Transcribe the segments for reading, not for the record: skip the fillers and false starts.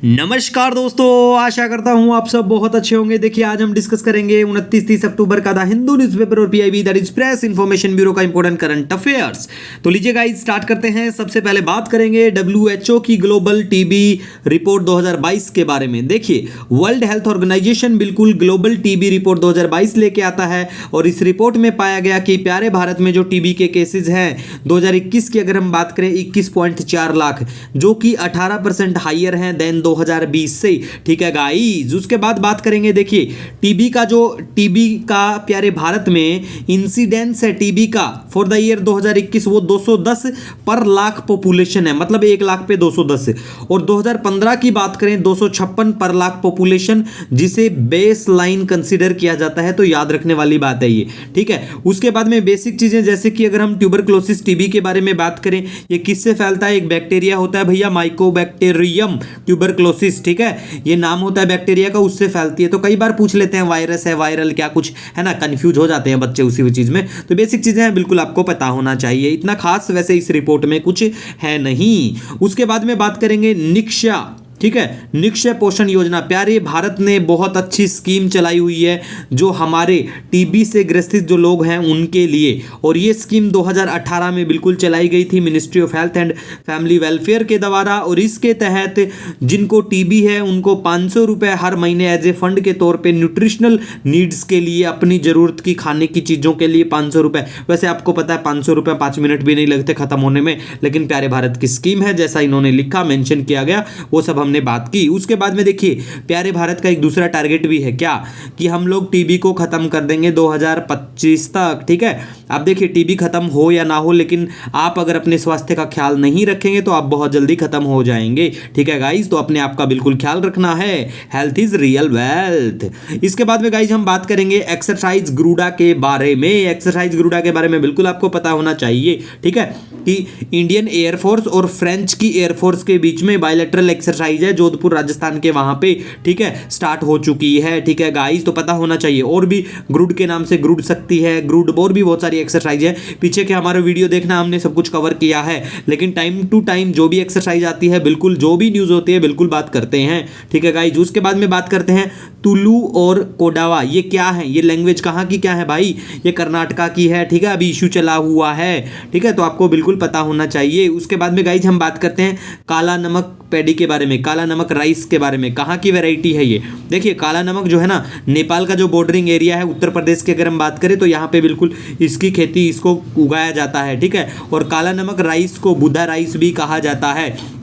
नमस्कार दोस्तों, आशा करता हूं आप सब बहुत अच्छे होंगे। देखिए आज हम डिस्कस करेंगे 29-30 अक्टूबर का द हिंदू न्यूज़पेपर और PIB that is press information bureau का इंपॉर्टेंट करंट अफेयर्स। तो लीजिए गाइस स्टार्ट करते हैं। सबसे पहले बात करेंगे डब्ल्यूएचओ की ग्लोबल टीबी रिपोर्ट 2022 के बारे में। देखिए वर्ल्ड हेल्थ ऑर्गेनाइजेशन बिल्कुल ग्लोबल टीबी रिपोर्ट 2022 लेके आता है और इस रिपोर्ट में पाया गया कि प्यारे भारत में जो टीबी के केसेज हैं 2021 की अगर हम बात करें 21.4 लाख, जो कि 18% हाइयर हैं देन 2020 से। ठीक है गाइस, उसके बाद बात करेंगे। देखिए टीबी का प्यारे भारत में इंसिडेंस है टीबी का फॉर द ईयर 2021 वो 210 पर लाख पॉपुलेशन है, मतलब 1 लाख पे 210। और 2015 की बात करें 256 पर लाख पॉपुलेशन, जिसे बेस लाइन कंसिडर किया जाता है। तो याद रखने वाली बात है ये। ठीक है, उसके बाद में बेसिक चीजें जैसे कि अगर हम ट्यूबरक्लोसिस टीबी के बारे में बात करें, ये किससे फैलता है? एक बैक्टीरिया होता है भैया, माइकोबैक्टीरियम ट्यूबरक्लोसिस। ठीक है, ये नाम होता है बैक्टीरिया का, उससे फैलती है। तो कई बार पूछ लेते हैं वायरस है, वायरल क्या कुछ है ना, कंफ्यूज हो जाते हैं बच्चे उसी चीज में। तो बेसिक चीजें हैं, बिल्कुल आपको पता होना चाहिए। इतना खास वैसे इस रिपोर्ट में कुछ है नहीं। उसके बाद में बात करेंगे निक्षा। ठीक है, निक्षय पोषण योजना प्यारे भारत ने बहुत अच्छी स्कीम चलाई हुई है जो हमारे टीबी से ग्रसित जो लोग हैं उनके लिए। और ये स्कीम 2018 में बिल्कुल चलाई गई थी ministry of health and family welfare के द्वारा। और इसके तहत जिनको टीबी है उनको 500 रुपये हर महीने एज ए फंड के तौर पे न्यूट्रिशनल नीड्स के लिए, अपनी ज़रूरत की खाने की चीज़ों के लिए 500 रुपये। वैसे आपको पता है 500 रुपये 5 मिनट भी नहीं लगते ख़त्म होने में, लेकिन प्यारे भारत की स्कीम है, जैसा इन्होंने लिखा मेंशन किया गया वो सब हमने बात की। उसके बाद में देखिए प्यारे भारत का एक दूसरा टारगेट भी है क्या, कि हम लोग टीबी को खत्म कर देंगे 2025 तक। ठीक है, आप देखिए टीबी खत्म हो या ना हो, लेकिन आप अगर अपने स्वास्थ्य का ख्याल नहीं रखेंगे तो आप बहुत जल्दी खत्म हो जाएंगे। ठीक है गाइस, तो अपने आप का बिल्कुल ख्याल रखना है। Health is real wealth. इसके बाद में गाइस हम बात करेंगे एक्सरसाइज गरुड़ा के बारे में। एक्सरसाइज गरुड़ा के बारे में बिल्कुल आपको पता होना चाहिए। ठीक है, कि इंडियन एयरफोर्स और फ्रेंच की एयरफोर्स के बीच में बायलैटरल एक्सरसाइज है जोधपुर राजस्थान के वहां पे। ठीक है, स्टार्ट हो चुकी है। ठीक है गाइस, तो पता होना चाहिए। और भी ग्रुड के नाम से ग्रुड शक्ति है, ग्रुड और भी बहुत सारी एक्सरसाइज है। पीछे के हमारे वीडियो देखना, हमने सब कुछ कवर किया है। लेकिन टाइम टू टाइम जो भी एक्सरसाइज आती है, बिल्कुल जो भी न्यूज होती है बिल्कुल बात करते हैं। ठीक है गाइस, उसके बाद में बात करते हैं तुलु और कोडावा। ये क्या है? ये लैंग्वेज कहाँ की क्या है भाई? ये कर्नाटका की है। ठीक है, अभी इशू चला हुआ है। ठीक है, तो आपको बिल्कुल पता होना चाहिए। उसके बाद में गाइस हम बात करते हैं काला नमक पैडी के बारे में, काला नमक राइस के बारे में। कहाँ की वैरायटी है ये? देखिए काला नमक जो है ना, नेपाल का जो बॉर्डरिंग एरिया है उत्तर प्रदेश के अगर हम बात करें तो यहाँ पे बिल्कुल इसकी खेती, इसको उगाया जाता है। ठीक है, और काला नमक राइस को बुधा राइस भी कहा जाता है।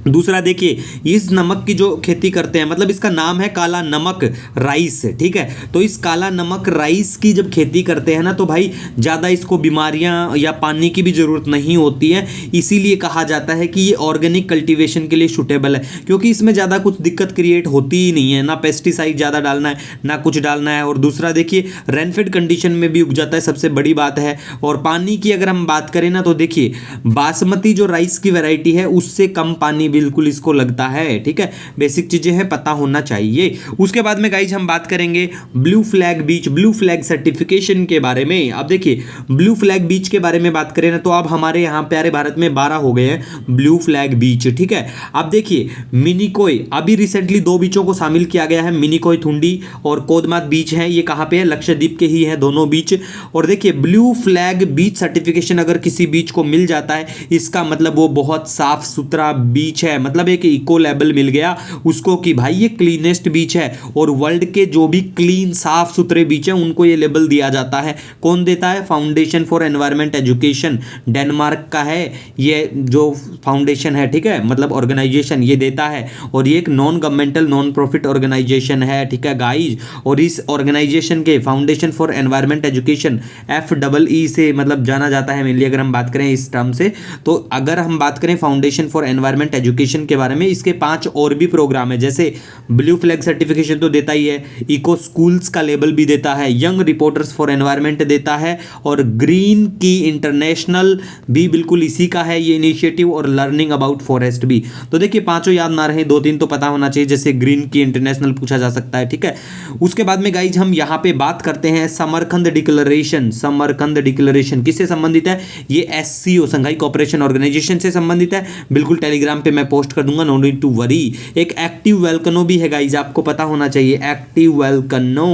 दूसरा देखिए, इस नमक की जो खेती करते हैं, मतलब इसका नाम है काला नमक राइस। ठीक है, तो इस काला नमक राइस की जब खेती करते हैं ना तो भाई ज़्यादा इसको बीमारियां या पानी की भी ज़रूरत नहीं होती है। इसीलिए कहा जाता है कि ये ऑर्गेनिक कल्टीवेशन के लिए सूटेबल है, क्योंकि इसमें ज़्यादा कुछ दिक्कत क्रिएट होती ही नहीं है, ना पेस्टिसाइड ज़्यादा डालना है ना कुछ डालना है। और दूसरा देखिए रेनफेड कंडीशन में भी उग जाता है, सबसे बड़ी बात है। और पानी की अगर हम बात करें ना तो देखिए बासमती जो राइस की वैरायटी है उससे कम पानी बिल्कुल इसको लगता है। ठीक है, बेसिक चीजें हैं, पता होना चाहिए। उसके बाद में गाइज हम बात करेंगे blue flag beach, blue flag certification के बारे में। अब देखिए ब्लू फ्लैग बीच के बारे में बात करें ना तो अब हमारे यहाँ प्यारे भारत में 12 हो गए हैं ब्लू फ्लैग बीच। ठीक है, अब देखिए मिनिकोय, अभी रिसेंटली 2 बीचों को शामिल किया गया है, मिनिकोय थुंडी और कोदमात बीच है। ये कहाँ पे है? लक्षद्वीप के ही है दोनों बीच। और देखिए ब्लू फ्लैग बीच सर्टिफिकेशन अगर किसी बीच को मिल जाता है, इसका मतलब वो बहुत साफ सुथरा बीच है, मतलब एक इको लेबल मिल गया उसको कि भाई ये क्लीनेस्ट बीच है। और वर्ल्ड के जो भी क्लीन साफ सुथरे बीच है उनको ये लेबल दिया जाता है। कौन देता है? Foundation for environment education, Denmark का है ये जो फाउंडेशन है। ठीक है, मतलब ऑर्गेनाइजेशन ये देता है। और ये एक non governmental non profit organisation है। ठीक है गाइज, और इस ऑर्गेनाइजेशन के foundation for environment education FEE से मतलब जाना जाता है मेनली, अगर हम बात करें इस टर्म से। तो अगर हम बात करें फाउंडेशन फॉर एनवायरमेंट एजुकेशन के बारे में, इसके 5 और भी प्रोग्राम है, जैसे ब्लू फ्लैग सर्टिफिकेशन तो देता ही है, इको स्कूल्स का लेबल भी देता है, यंग रिपोर्टर्स फॉर एनवायरमेंट देता है, और ग्रीन की इंटरनेशनल भी बिल्कुल इसी का है ये इनिशिएटिव, और लर्निंग अबाउट फॉरेस्ट भी। तो देखिए पांचों याद ना रहे, 2-3 तो पता होना चाहिए, जैसे ग्रीन की इंटरनेशनल पूछा जा सकता है। ठीक है, उसके बाद में गाइज हम यहाँ पे बात करते हैं समरकंद डिक्लेरेशन। समरकंद डिक्लेरेशन किससे संबंधित है? ये SCO संघाई कोऑपरेशन ऑर्गेनाइजेशन से संबंधित है। बिल्कुल टेलीग्राम पे मैं पोस्ट कर दूंगा, नो नीड टू वरी। एक एक्टिव वेलकनो भी है गाइज, आपको पता होना चाहिए, एक्टिव वेलकनो।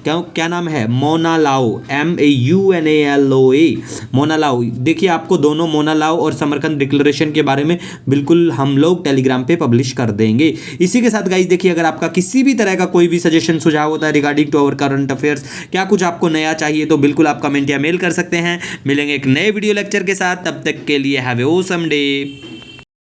क्या नाम है? मोना लाओ, MAUNALOA, मोना लाओ। देखिए आपको दोनों मोना लाओ और समरकंद डिक्लेरेशन के बारे में बिल्कुल हम लोग टेलीग्राम पे पब्लिश कर देंगे। इसी के साथ गाइज देखिए, अगर आपका किसी भी तरह का कोई भी सजेशन सुझाव होता है regarding to our current affairs, क्या कुछ आपको नया चाहिए, तो बिल्कुल आप कमेंट या मेल कर सकते हैं। मिलेंगे एक नए वीडियो लेक्चर के साथ, तब तक के लिए हैव ए ऑसम डे।